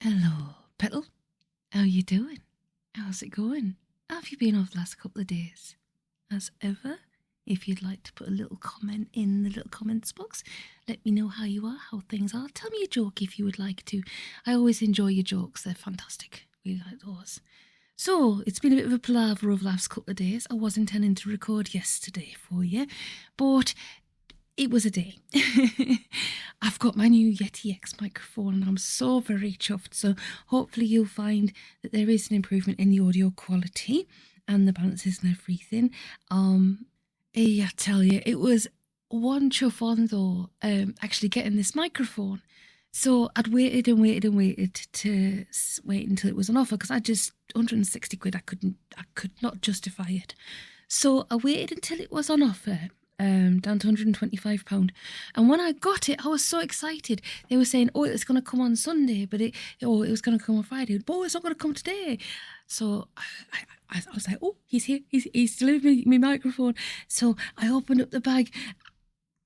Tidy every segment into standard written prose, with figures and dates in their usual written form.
Hello, Petal. How you doing? How's it going? How have you been over the last couple of days? As ever, if you'd like to put a little comment in the little comments box, let me know how you are, how things are. Tell me a joke if you would like to. I always enjoy your jokes. They're fantastic. Really like those. So, it's been a bit of a palaver over the last couple of days. I was intending to record yesterday for you, but it was a day. I've got my new Yeti X microphone and I'm so very chuffed. So hopefully you'll find that there is an improvement in the audio quality and the balances and everything. I tell you, it was one chuff on though, actually getting this microphone. So I'd waited to wait until it was on offer because I just 160 quid. I could not justify it. So I waited until it was on offer. Down to £125, and when I got it I was so excited. They were saying, oh, it's going to come on Sunday, but it was going to come on Friday, but it's not going to come today. So I was like, oh, he's here, he's delivering me microphone. So I opened up the bag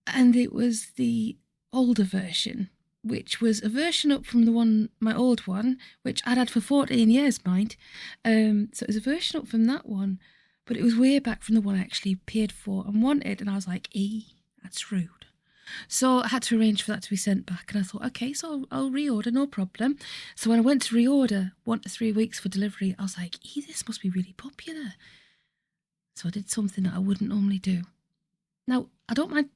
and it was the older version, which was a version up from the one, my old one, which I'd had for 14 years, mind. So it was a version up from that one, but it was way back from the one I actually paid for and wanted. And I was like, that's rude. So I had to arrange for that to be sent back. And I thought, okay, so I'll reorder, no problem. So when I went to reorder 1 to 3 weeks for delivery, I was like, this must be really popular. So I did something that I wouldn't normally do. Now, I don't mind.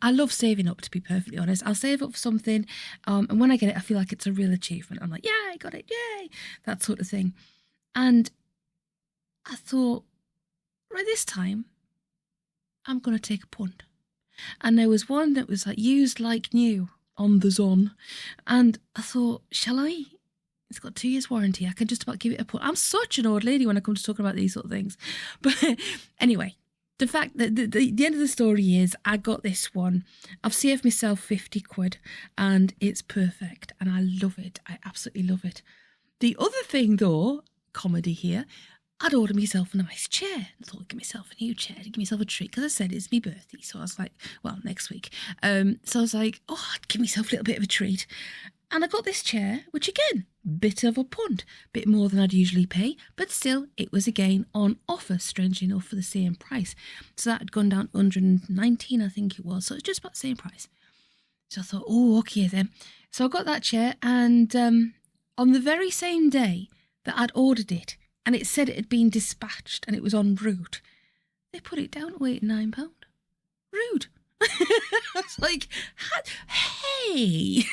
I love saving up, to be perfectly honest. I'll save up for something. And when I get it, I feel like it's a real achievement. I'm like, yeah, I got it. Yay. That sort of thing. And I thought, right, this time, I'm going to take a punt. And there was one that was like used like new on the Zon. And I thought, shall I? It's got 2 years warranty. I can just about give it a punt. I'm such an old lady when it comes to talking about these sort of things. But anyway, the fact that the end of the story is I got this one. I've saved myself 50 quid and it's perfect. And I love it. I absolutely love it. The other thing though, comedy here, I'd ordered myself a nice chair. I thought I'd get myself a new chair to give myself a treat because I said it's my birthday. So I was like, well, next week. So I was like, I'd give myself a little bit of a treat. And I got this chair, which again, bit of a punt, bit more than I'd usually pay, but still it was again on offer, strangely enough, for the same price. So that had gone down to 119, I think it was. So it's just about the same price. So I thought, okay then. So I got that chair and on the very same day that I'd ordered it, and it said it had been dispatched and it was en route, they put it down to £89. Rude. I was like, hey.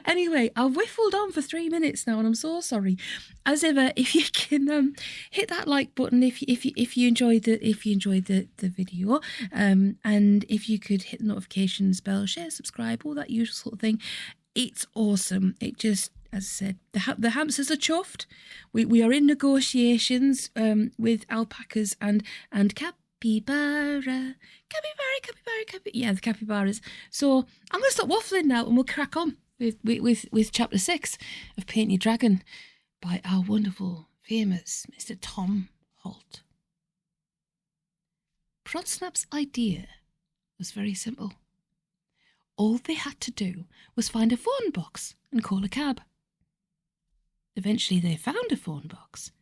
Anyway, I've whiffled on for 3 minutes now and I'm so sorry. As ever, if you can hit that like button if you enjoyed the video, and if you could hit the notifications bell, share, subscribe, all that usual sort of thing. It's awesome. It just, as I said, the hamsters are chuffed. We are in negotiations with alpacas and capybara. Yeah, the capybaras. So I'm going to stop waffling now and we'll crack on with chapter 6 of Paint Your Dragon by our wonderful, famous Mr. Tom Holt. Prodsnap's idea was very simple. All they had to do was find a phone box and call a cab. Eventually they found a phone box.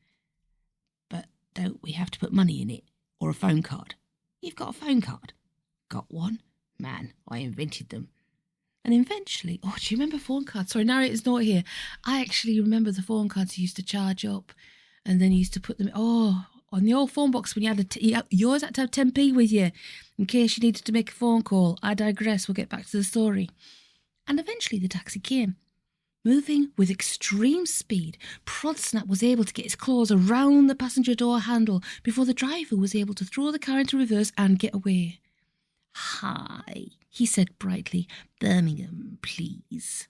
But don't we have to put money in it? Or a phone card? You've got a phone card. Got one? Man, I invented them. And eventually, do you remember phone cards? Sorry, narrator's not here. I actually remember the phone cards you used to charge up and then you used to put them, on the old phone box when you always had to have 10p with you in case you needed to make a phone call. I digress, we'll get back to the story. And eventually the taxi came. Moving with extreme speed, Prodsnap was able to get his claws around the passenger door handle before the driver was able to throw the car into reverse and get away. Hi, he said brightly. Birmingham, please.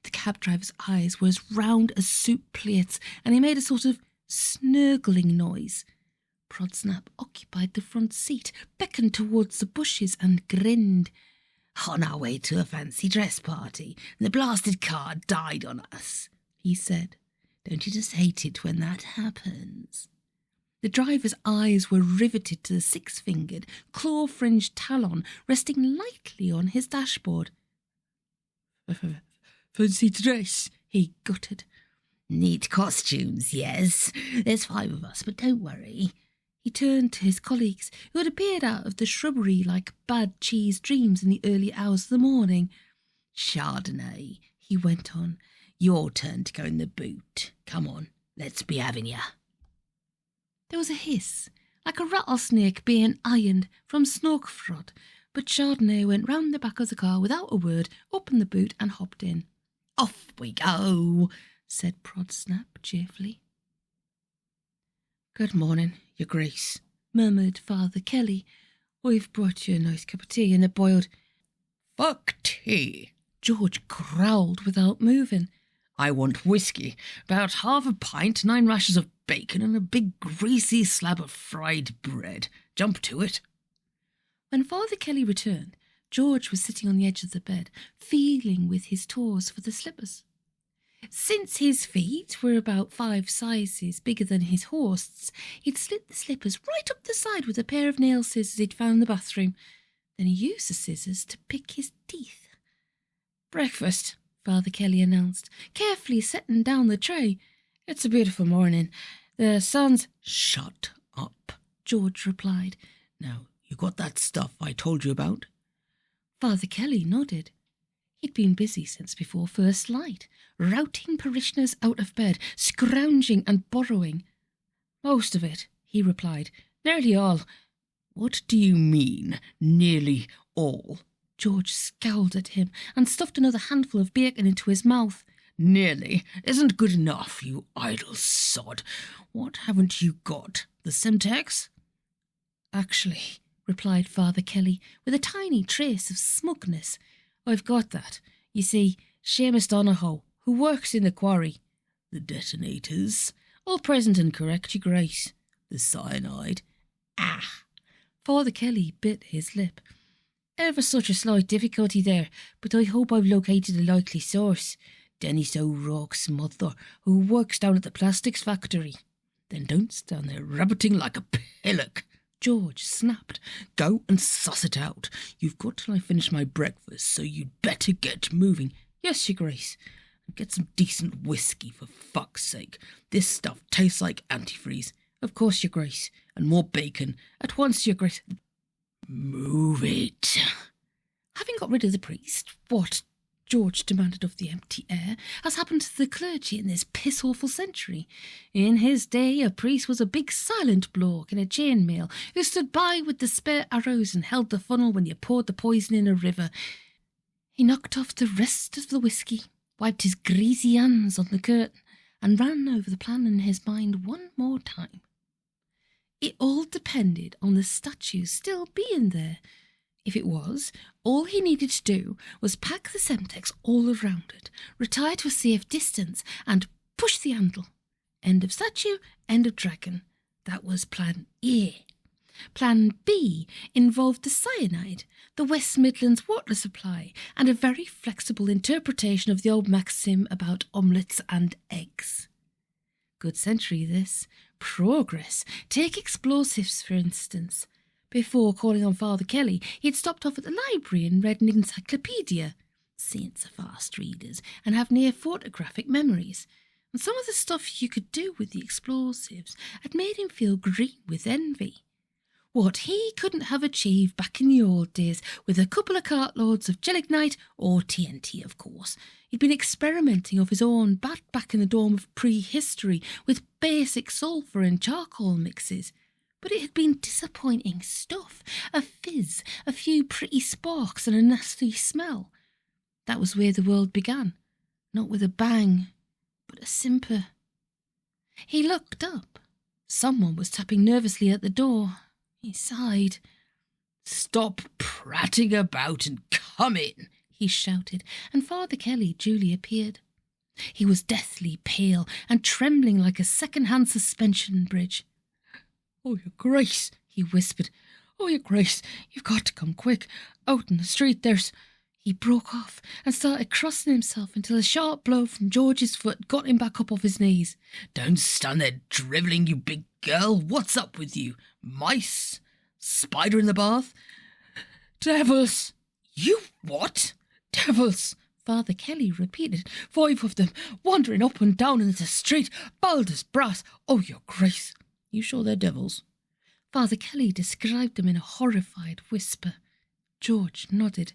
The cab driver's eyes were as round as soup plates and he made a sort of snurgling noise. Prodsnap occupied the front seat, beckoned towards the bushes and grinned. On our way to a fancy dress party, and the blasted car died on us, he said. Don't you just hate it when that happens? The driver's eyes were riveted to the six-fingered, claw-fringed talon resting lightly on his dashboard. Fancy dress, he gutted. Neat costumes, yes. There's 5 of us, but don't worry. He turned to his colleagues, who had appeared out of the shrubbery like bad cheese dreams in the early hours of the morning. Chardonnay, he went on. Your turn to go in the boot. Come on, let's be having ya. There was a hiss, like a rattlesnake being ironed from smoke frod, but Chardonnay went round the back of the car without a word, opened the boot and hopped in. Off we go, said Prodsnap cheerfully. Good morning, Your Grace, murmured Father Kelly. I've brought you a nice cup of tea and a boiled... Fuck tea, George growled without moving. I want whiskey, about half a pint, 9 rashers of bacon and a big greasy slab of fried bread. Jump to it. When Father Kelly returned, George was sitting on the edge of the bed, feeling with his toes for the slippers. Since his feet were about 5 sizes bigger than his host's, he'd slit the slippers right up the side with a pair of nail scissors he'd found in the bathroom. Then he used the scissors to pick his teeth. Breakfast, Father Kelly announced, carefully setting down the tray. It's a beautiful morning. The sun's... Shut up, George replied. Now, you got that stuff I told you about? Father Kelly nodded. He'd been busy since before first light, routing parishioners out of bed, scrounging and borrowing. Most of it, he replied. Nearly all. What do you mean, nearly all? George scowled at him and stuffed another handful of bacon into his mouth. Nearly isn't good enough, you idle sod. What haven't you got? The syntax? Actually, replied Father Kelly with a tiny trace of smugness, I've got that. You see, Seamus Donohoe, who works in the quarry. The detonators? All present and correct, Your Grace. The cyanide? Ah! Father Kelly bit his lip. Ever such a slight difficulty there, but I hope I've located a likely source. Dennis O'Rourke's mother, who works down at the plastics factory. Then don't stand there rabbiting like a pillock, George snapped. Go and suss it out. You've got till I finish my breakfast, so you'd better get moving. Yes, Your Grace. And get some decent whiskey, for fuck's sake. This stuff tastes like antifreeze. Of course, Your Grace. And more bacon. At once, Your Grace. Move it. Having got rid of the priest, what, George demanded of the empty air, has happened to the clergy in this piss-awful century? In his day, a priest was a big silent bloke in a chainmail who stood by with the spare arrows and held the funnel when you poured the poison in a river. He knocked off the rest of the whiskey, wiped his greasy hands on the curtain, and ran over the plan in his mind one more time. It all depended on the statue still being there. If it was, all he needed to do was pack the Semtex all around it, retire to a safe distance, and push the handle. End of statue, end of dragon. That was plan A. Plan B involved the cyanide, the West Midlands water supply, and a very flexible interpretation of the old maxim about omelettes and eggs. Good century, this. Progress. Take explosives, for instance. Before calling on Father Kelly, he'd stopped off at the library and read an encyclopedia. Saints are fast readers and have near photographic memories. And some of the stuff you could do with the explosives had made him feel green with envy. What he couldn't have achieved back in the old days with a couple of cartloads of gelignite or TNT, of course. He'd been experimenting of his own back in the dawn of prehistory with basic sulphur and charcoal mixes. But it had been disappointing stuff, a fizz, a few pretty sparks and a nasty smell. That was where the world began, not with a bang, but a simper. He looked up. Someone was tapping nervously at the door. He sighed. Stop prating about and come in, he shouted, and Father Kelly duly appeared. He was deathly pale and trembling like a second-hand suspension bridge. Oh, Your Grace, he whispered. Oh, Your Grace, you've got to come quick. Out in the street there's... He broke off and started crossing himself until a sharp blow from George's foot got him back up off his knees. Don't stand there drivelling, you big girl. What's up with you? Mice? Spider in the bath? Devils! You what? Devils! Father Kelly repeated. 5 of them, wandering up and down in the street, bald as brass. Oh, your grace. You sure they're devils? Father Kelly described them in a horrified whisper. George nodded.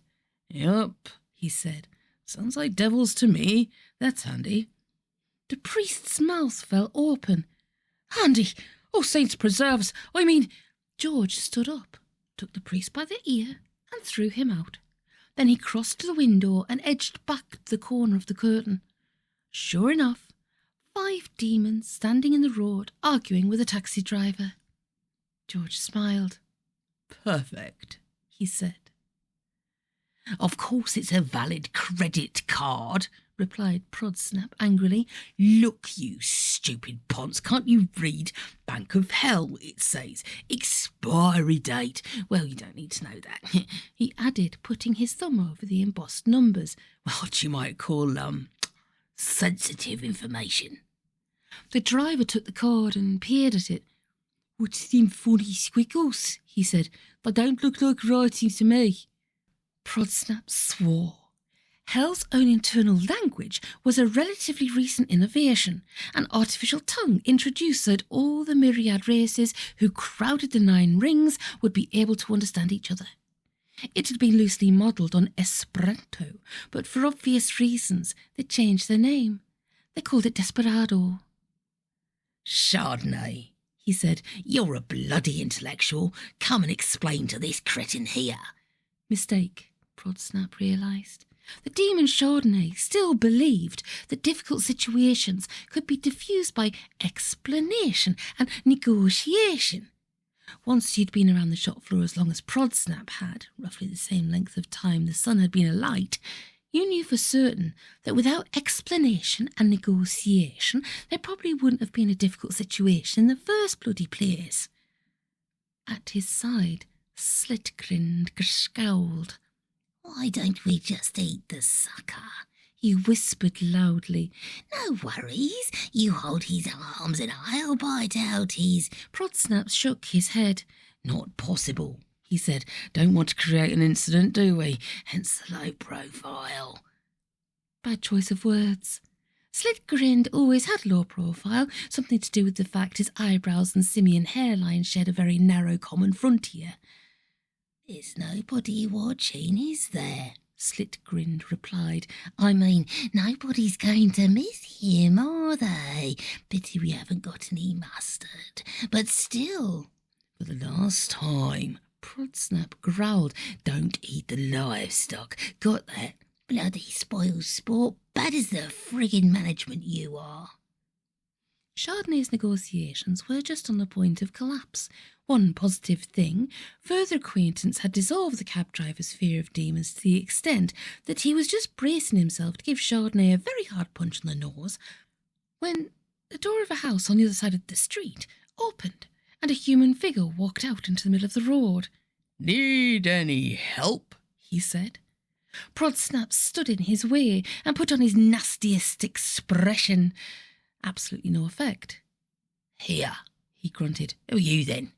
Yup, he said. Sounds like devils to me. That's handy. The priest's mouth fell open. Handy? Oh, saints preserve us. I mean... George stood up, took the priest by the ear and threw him out. Then he crossed to the window and edged back to the corner of the curtain. Sure enough, 5 demons standing in the road arguing with a taxi driver. George smiled. Perfect, he said. Of course it's a valid credit card, replied Prodsnap angrily. Look, you stupid ponce, can't you read? Bank of Hell, it says. Expiry date. Well, you don't need to know that, he added, putting his thumb over the embossed numbers. What you might call, sensitive information. The driver took the card and peered at it. What's them funny squiggles? He said. They don't look like writing to me. Prodsnap swore. Hell's own internal language was a relatively recent innovation, an artificial tongue introduced so that all the myriad races who crowded the 9 rings would be able to understand each other. It had been loosely modelled on Esperanto, but for obvious reasons they changed their name. They called it Desperado. Chardonnay, he said. You're a bloody intellectual. Come and explain to this cretin here. Mistake, Prodsnap realised. The demon Chardonnay still believed that difficult situations could be diffused by explanation and negotiation. Once you'd been around the shop floor as long as Prodsnap had, roughly the same length of time the sun had been alight, you knew for certain that without explanation and negotiation there probably wouldn't have been a difficult situation in the first bloody place. At his side, Slit-grinned scowled. Why don't we just eat the sucker? He whispered loudly. No worries. You hold his arms and I'll bite out his... Prodsnap shook his head. Not possible, he said. Don't want to create an incident, do we? Hence the low profile. Bad choice of words. Slit-grinned always had low profile, something to do with the fact his eyebrows and simian hairline shared a very narrow common frontier. There's nobody watching, is there? Slit-grinned replied. I mean, nobody's going to miss him, are they? Pity we haven't got any mustard. But still... For the last time, Prodsnap growled. Don't eat the livestock. Got that? Bloody spoiled sport. Bad as the friggin' management you are. Chardonnay's negotiations were just on the point of collapse. One positive thing, further acquaintance had dissolved the cab driver's fear of demons to the extent that he was just bracing himself to give Chardonnay a very hard punch on the nose when the door of a house on the other side of the street opened and a human figure walked out into the middle of the road. Need any help? He said. Prodsnap stood in his way and put on his nastiest expression. Absolutely no effect. Here, he grunted. Who are you then?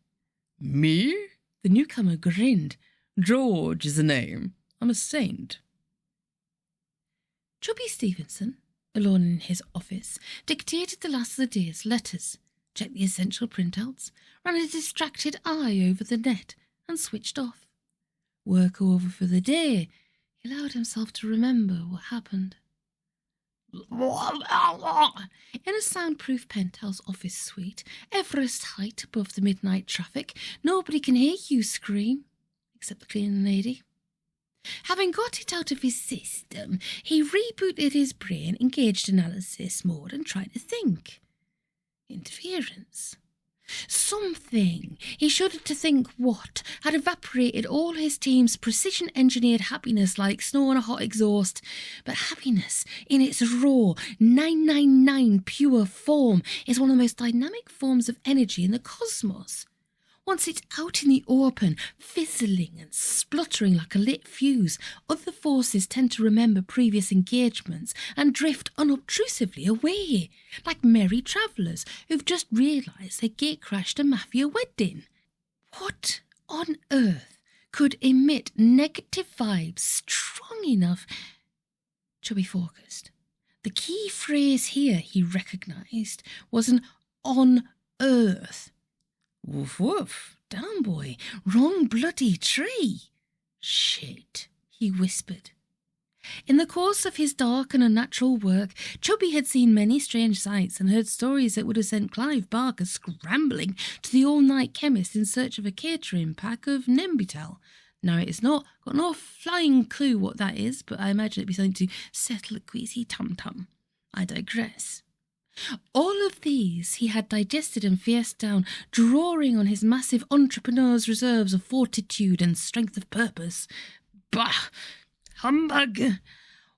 Me? The newcomer grinned. George is the name. I'm a saint. Chubby Stevenson, alone in his office, dictated the last of the day's letters, checked the essential printouts, ran a distracted eye over the net and switched off. Work over for the day. He allowed himself to remember what happened. In a soundproof penthouse office suite, Everest height above the midnight traffic, nobody can hear you scream, except the cleaning lady. Having got it out of his system, he rebooted his brain, engaged analysis mode and tried to think. Interference. Something, he shuddered to think what, had evaporated all his team's precision-engineered happiness like snow on a hot exhaust. But happiness, in its raw, 999 pure form, is one of the most dynamic forms of energy in the cosmos. Once it's out in the open, fizzling and spluttering like a lit fuse, other forces tend to remember previous engagements and drift unobtrusively away, like merry travellers who've just realised they gate-crashed a mafia wedding. What on earth could emit negative vibes strong enough? Chubby focused. The key phrase here he recognised was an on earth. Woof woof, down boy, wrong bloody tree. Shit, he whispered. In the course of his dark and unnatural work, Chubby had seen many strange sights and heard stories that would have sent Clive Barker scrambling to the all-night chemist in search of a catering pack of Nembutal. Now, it is not got no flying clue what that is, but I imagine it'd be something to settle a queasy tum-tum. I digress. All of these he had digested and faced down, drawing on his massive entrepreneur's reserves of fortitude and strength of purpose. Bah! Humbug!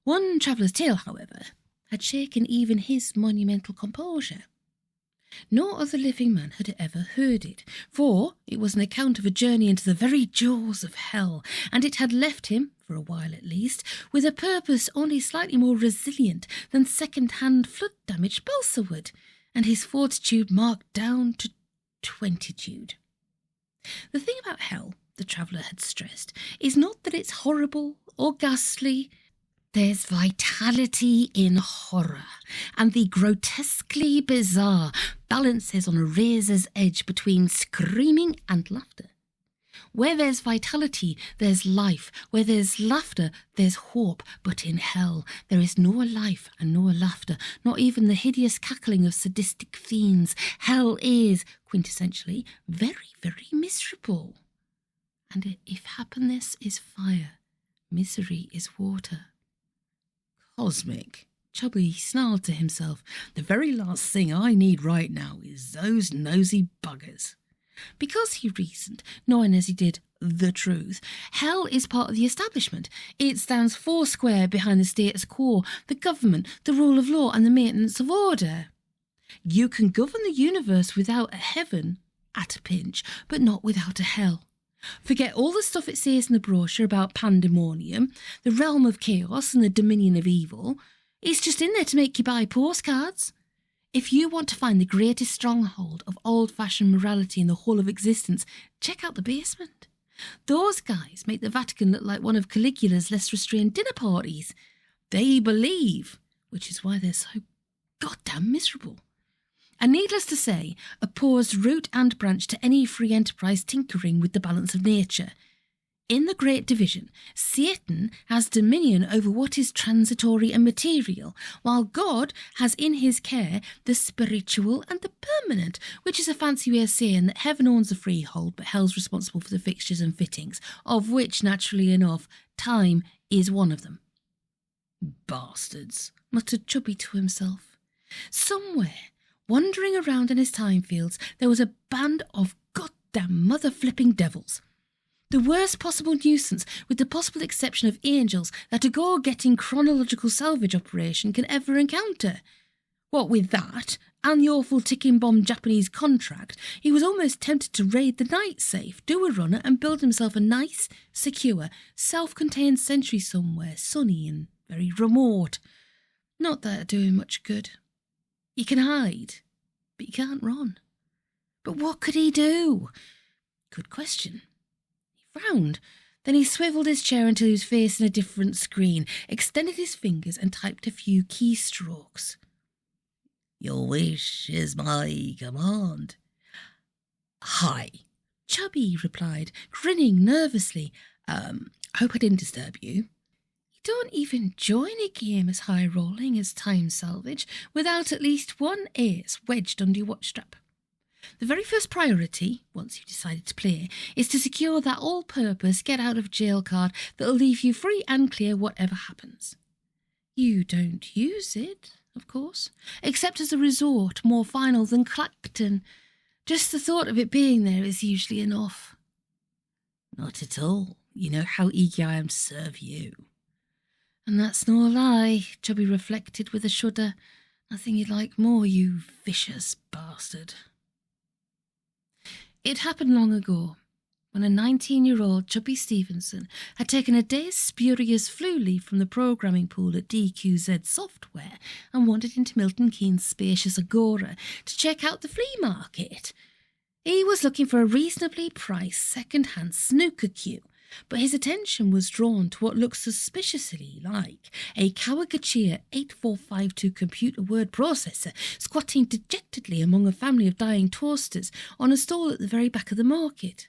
One traveller's tale, however, had shaken even his monumental composure. No other living man had ever heard it, for it was an account of a journey into the very jaws of hell, and it had left him, for a while at least, with a purpose only slightly more resilient than second-hand flood-damaged balsa wood, and his fortitude marked down to 20tude. The thing about hell, the traveller had stressed, is not that it's horrible or ghastly. There's vitality in horror, and the grotesquely bizarre balances on a razor's edge between screaming and laughter. Where there's vitality, there's life. Where there's laughter, there's hope. But in hell, there is no life and no laughter, not even the hideous cackling of sadistic fiends. Hell is, quintessentially, very, very miserable. And if happiness is fire, misery is water. Cosmic, Chubby snarled to himself. The very last thing I need right now is those nosy buggers. Because he reasoned, knowing as he did the truth, hell is part of the establishment. It stands foursquare behind the status quo, the government, the rule of law, and the maintenance of order. You can govern the universe without a heaven, at a pinch, but not without a hell. Forget all the stuff it says in the brochure about pandemonium, the realm of chaos and the dominion of evil. It's just in there to make you buy postcards. If you want to find the greatest stronghold of old-fashioned morality in the whole of existence, check out the basement. Those guys make the Vatican look like one of Caligula's less restrained dinner parties. They believe, which is why they're so goddamn miserable. And needless to say, opposed root and branch to any free enterprise tinkering with the balance of nature. In the Great Division, Satan has dominion over what is transitory and material, while God has in his care the spiritual and the permanent, which is a fancy way of saying that heaven owns the freehold, but hell's responsible for the fixtures and fittings, of which, naturally enough, time is one of them. Bastards, muttered Chubby to himself. Somewhere, wandering around in his time fields, there was a band of goddamn mother-flipping devils. The worst possible nuisance, with the possible exception of angels, that a go-getting chronological salvage operation can ever encounter. What with that, and the awful ticking bomb Japanese contract, he was almost tempted to raid the night safe, do a runner, and build himself a nice, secure, self-contained sanctuary somewhere sunny and very remote. Not that it'd do him much good. You can hide, but you can't run. But what could he do? Good question. He frowned. Then he swivelled his chair until he was facing a different screen, extended his fingers and typed a few keystrokes. Your wish is my command. Hi, Chubby replied, grinning nervously. Hope I didn't disturb you. Don't even join a game as high-rolling as Time Salvage without at least one ace wedged under your watchstrap. The very first priority, once you've decided to play, is to secure that all-purpose get-out-of-jail card that'll leave you free and clear whatever happens. You don't use it, of course, except as a resort more final than Clacton. Just the thought of it being there is usually enough. Not at all. You know how eager I am to serve you. And that's no lie, Chubby reflected with a shudder. Nothing you'd like more, you vicious bastard. It happened long ago, when a 19-year-old Chubby Stevenson had taken a day's spurious flu leave from the programming pool at DQZ Software and wandered into Milton Keynes' spacious Agora to check out the flea market. He was looking for a reasonably priced second-hand snooker cue, But his attention was drawn to what looked suspiciously like a Kawagachia 8452 computer word processor squatting dejectedly among a family of dying toasters on a stall at the very back of the market.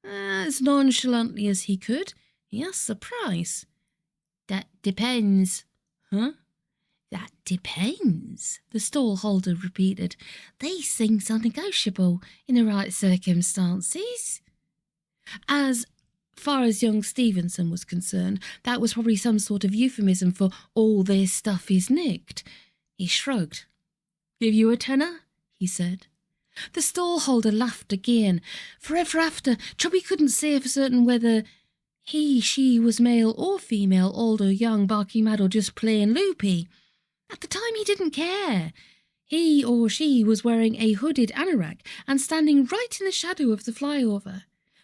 As nonchalantly as he could, he asked the price. That depends. Huh? That depends, the stallholder repeated. These things are negotiable in the right circumstances. As far as young Stevenson was concerned, that was probably some sort of euphemism for all this stuff is nicked. He shrugged. Give you a tenner? He said. The stallholder laughed again. Forever after, Chubby couldn't say for certain whether she was male or female, old or young, barking mad or just plain loopy. At the time he didn't care. He or she was wearing a hooded anorak and standing right in the shadow of the flyover.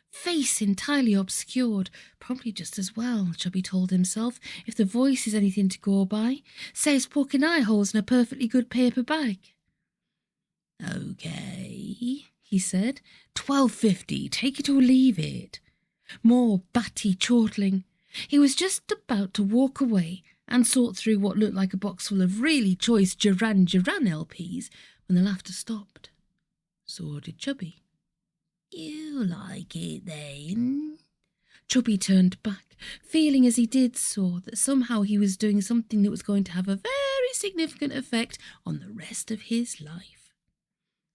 Face entirely obscured, probably just as well, Chubby told himself, if the voice is anything to go by. Saves poking eye holes in a perfectly good paper bag. Okay, he said. $12.50, take it or leave it. More batty chortling. He was just about to walk away and sort through what looked like a box full of really choice Duran Duran LPs when the laughter stopped. So did Chubby. You like it then? Chubby turned back, feeling as he did so that somehow he was doing something that was going to have a very significant effect on the rest of his life.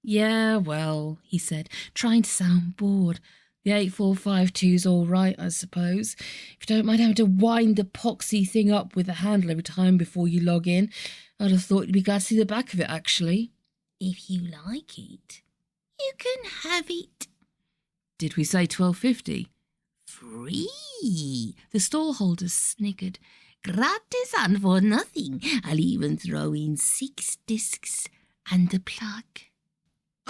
Yeah, well, he said, trying to sound bored. The 8452's all right, I suppose. If you don't mind having to wind the poxy thing up with the handle every time before you log in, I'd have thought you'd be glad to see the back of it, actually. If you like it, you can have it. Did we say $12.50? Free, the stallholder sniggered. Gratis and for nothing. I'll even throw in 6 discs and a plug.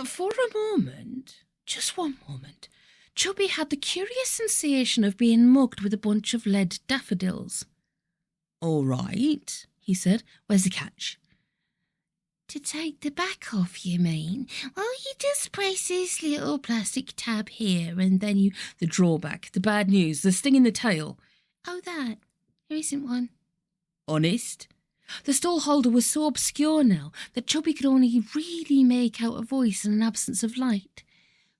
For a moment, just one moment, Chubby had the curious sensation of being mugged with a bunch of lead daffodils. All right, he said. Where's the catch? To take the back off, you mean? Well, you just press this little plastic tab here and then you... The drawback, the bad news, the sting in the tail. Oh, that. There isn't one. Honest? The stallholder was so obscure now that Chubby could only really make out a voice in an absence of light.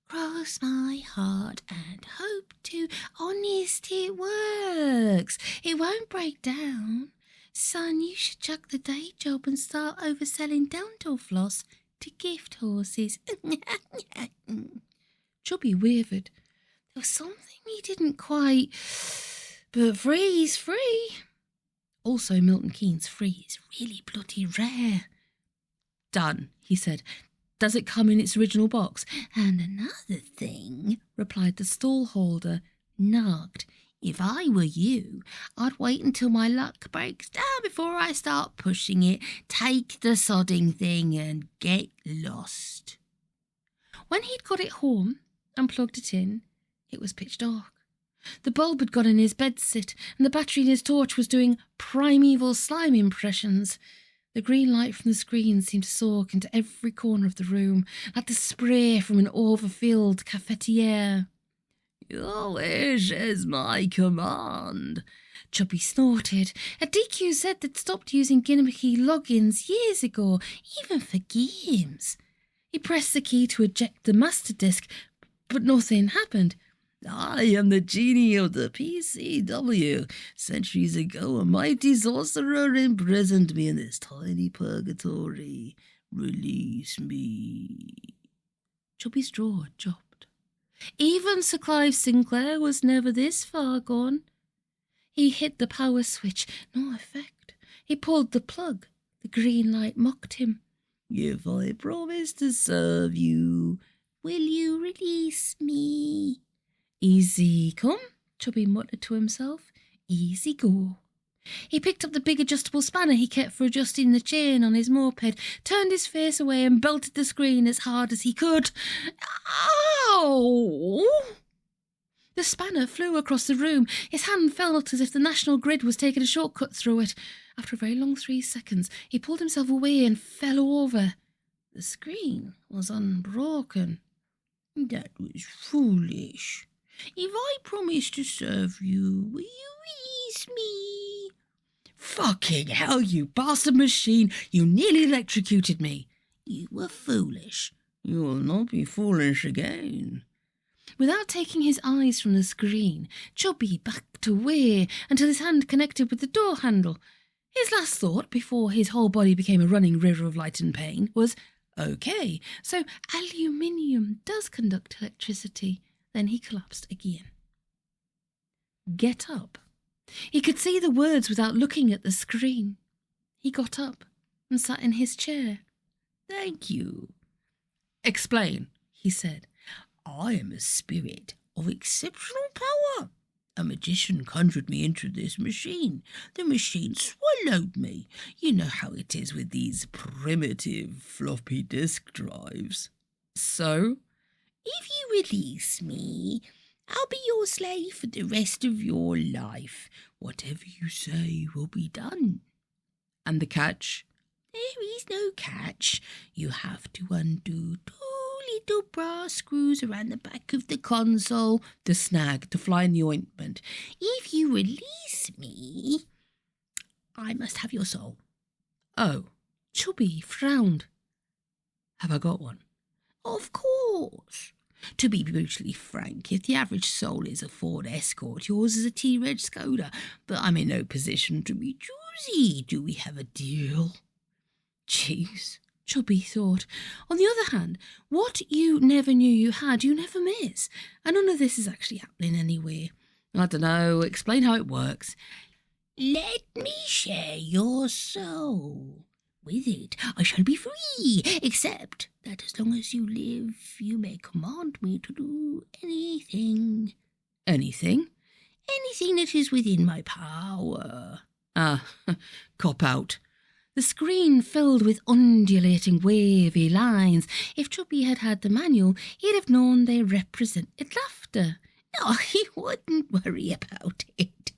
Cross my heart and hope to... Honest, it works. It won't break down. Son, you should chuck the day job and start overselling dental floss to gift horses. Chubby wavered. There was something he didn't quite... But free's free. Also, Milton Keynes free is really bloody rare. Done, he said. Does it come in its original box? And another thing, replied the stallholder, nagged. If I were you, I'd wait until my luck breaks down before I start pushing it. Take the sodding thing and get lost. When he'd got it home and plugged it in, it was pitch dark. The bulb had gone in his bedsit, and the battery in his torch was doing primeval slime impressions. The green light from the screen seemed to soak into every corner of the room, like the spray from an overfilled cafetiere. Your wish is my command. Chubby snorted. A DQ said they'd stopped using gimmicky logins years ago, even for games. He pressed the key to eject the master disk, but nothing happened. I am the genie of the PCW. Centuries ago, a mighty sorcerer imprisoned me in this tiny purgatory. Release me. Chubby's jaw dropped. Even Sir Clive Sinclair was never this far gone. He hit the power switch. No effect. He pulled the plug. The green light mocked him. If I promise to serve you, will you release me? Easy come, Chubby muttered to himself. Easy go. He picked up the big adjustable spanner he kept for adjusting the chain on his moped, turned his face away and belted the screen as hard as he could. Ow! The spanner flew across the room. His hand felt as if the national grid was taking a shortcut through it. After a very long 3 seconds, he pulled himself away and fell over. The screen was unbroken. That was foolish. If I promise to serve you, will you release me? Fucking hell, you bastard machine! You nearly electrocuted me. You were foolish. You will not be foolish again. Without taking his eyes from the screen, Chubby backed away until his hand connected with the door handle. His last thought, before his whole body became a running river of light and pain, was, okay, so aluminium does conduct electricity. Then he collapsed again. Get up. He could see the words without looking at the screen. He got up and sat in his chair. Thank you. Explain, he said. I am a spirit of exceptional power. A magician conjured me into this machine. The machine swallowed me. You know how it is with these primitive floppy disk drives. So? If you release me, I'll be your slave for the rest of your life. Whatever you say will be done. And the catch? There is no catch. You have to undo 2 little brass screws around the back of the console. The snag, to fly in the ointment. If you release me, I must have your soul. Oh, Chubby frowned. Have I got one? Of course. To be brutally frank, if the average soul is a Ford Escort, yours is a T-Reg Skoda. But I'm in no position to be choosy. Do we have a deal? Jeez, Chubby thought. On the other hand, what you never knew you had, you never miss. And none of this is actually happening anyway. I don't know, explain how it works. Let me share your soul. With it, I shall be free, except that as long as you live, you may command me to do anything. Anything? Anything that is within my power. Ah, cop out. The screen filled with undulating, wavy lines. If Chubby had had the manual, he'd have known they represented laughter. No, he wouldn't worry about it.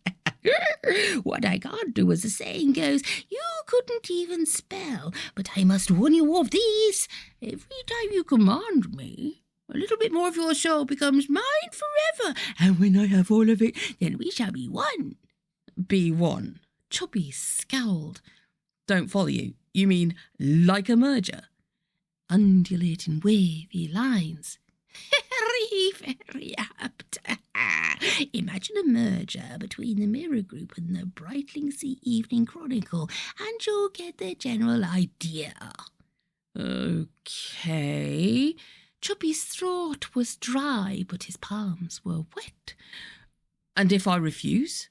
What I can't do, as the saying goes, you couldn't even spell, but I must warn you of this. Every time you command me, a little bit more of your soul becomes mine forever, and when I have all of it, then we shall be one. Be one? Chubby scowled. Don't follow you. You mean like a merger? Undulating, wavy lines. Very apt. Imagine a merger between the Mirror Group and the Brightlingsea Evening Chronicle, and you'll get the general idea. Okay. Chubby's throat was dry, but his palms were wet. And if I refuse?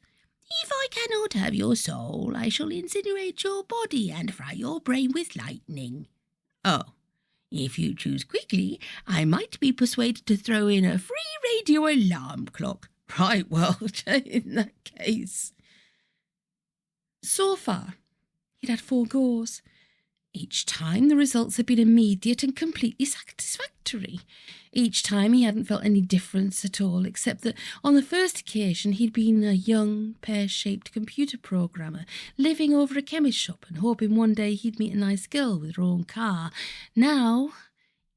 If I cannot have your soul, I shall incinerate your body and fry your brain with lightning. Oh. If you choose quickly, I might be persuaded to throw in a free radio alarm clock. Right, well, in that case. So far, he'd had 4 goes. Each time the results had been immediate and completely satisfactory. Each time he hadn't felt any difference at all, except that on the first occasion he'd been a young, pear-shaped computer programmer living over a chemist shop and hoping one day he'd meet a nice girl with her own car. Now,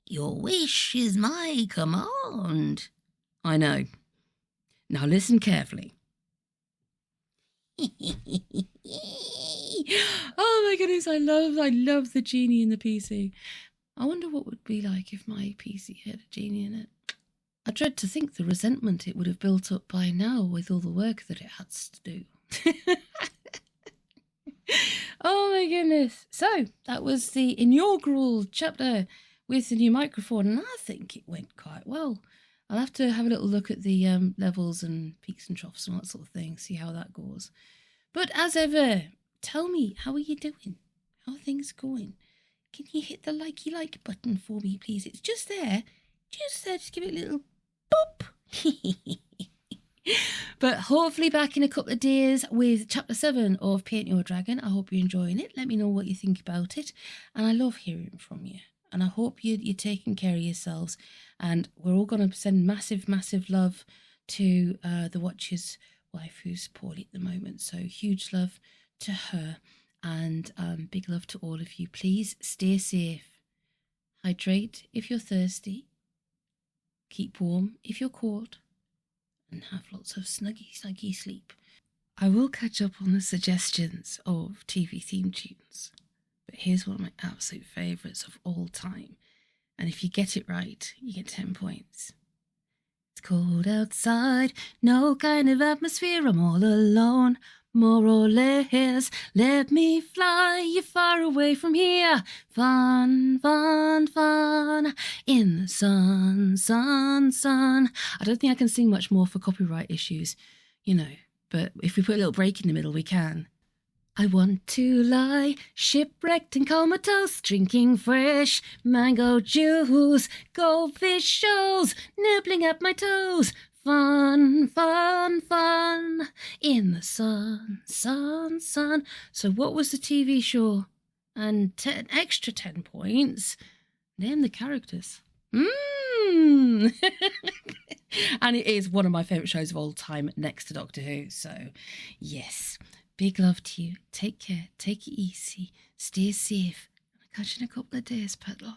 your wish is my command. I know. Now listen carefully. Oh my goodness, I love the genie in the PC. I wonder what it would be like if my PC had a genie in it. I dread to think the resentment it would have built up by now with all the work that it has to do. Oh my goodness. So, that was the inaugural chapter with the new microphone, and I think it went quite well. I'll have to have a little look at the levels and peaks and troughs and that sort of thing, see how that goes. But as ever, tell me, how are you doing? How are things going? Can you hit the like button for me, please? It's just there. Just give it a little boop. But hopefully back in a couple of days with chapter 7 of Paint Your Dragon. I hope you're enjoying it. Let me know what you think about it. And I love hearing from you. And I hope you're taking care of yourselves. And we're all going to send massive, massive love to the Watcher's wife who's poorly at the moment. So huge love to her. And big love to all of you. Please stay safe. Hydrate if you're thirsty. Keep warm if you're cold. and have lots of snuggy sleep. I will catch up on the suggestions of TV theme tunes, but here's one of my absolute favourites of all time. And if you get it right, you get 10 points. It's cold outside, no kind of atmosphere, I'm all alone. More or less, let me fly you far away from here. Fun, fun, fun, in the sun, sun, sun. I don't think I can sing much more for copyright issues, but if we put a little break in the middle, we can. I want to lie shipwrecked and comatose, drinking fresh mango juice, goldfish shows, nibbling at my toes. Fun, fun, fun, in the sun, sun, sun. So what was the TV show? And extra 10 points. Name the characters. And it is one of my favourite shows of all time, next to Doctor Who. So, yes, big love to you. Take care. Take it easy. Stay safe. I'll catch you in a couple of days, Pedlo.